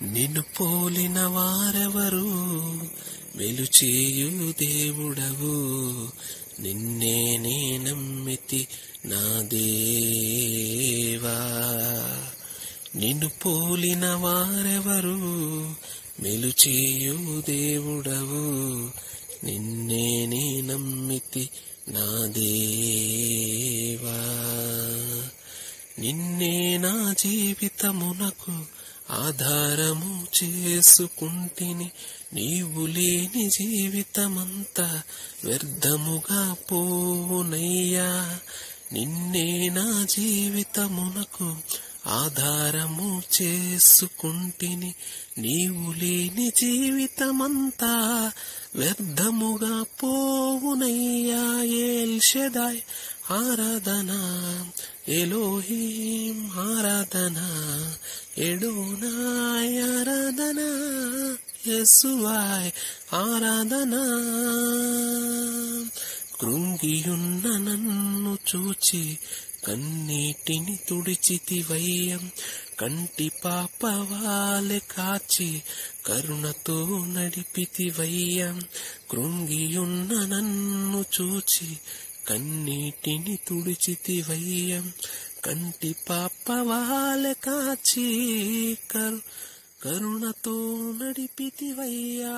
నిన్ను పోలిన వారెవరు, వెలుచేయు దేవుడవు, నిన్నే నే నమ్మితి నా దేవా. నిన్ను పోలిన వారెవరు, మెలుచేయు దేవుడవు, నిన్నే నే నమ్మితి నా దేవా. నిన్నే నా జీవితమునకు ఆధారము చేసుకుంటిని, నీవు లేని జీవితమంతా వ్యర్థముగా పోవునయ్యా. నిన్నే నా జీవితమునకు ఆధారము చేసుకుంటిని, నీవు లేని జీవితమంతా వ్యర్థముగా పోవునయ్యా. ఎల్ షదాయ్ ఆరాధనా, ఎలోహీం ఆరాధనా, ఎడోనాయ్ ఆరాధనా, యేసువాయ్ ఆరాధనా. కృంగియున్న నన్ను చూచి కన్నీటిని తుడిచితివయ్యం, కంటి పాప వాలె కాచి కరుణతో నడిపితివయ్యం. కృంగియున్న నన్ను చూచి కన్నీటిని తుడిచితివయ్యం, కంటి పాప వాలె కాచి కరుణతో నడిపితివయ్యా.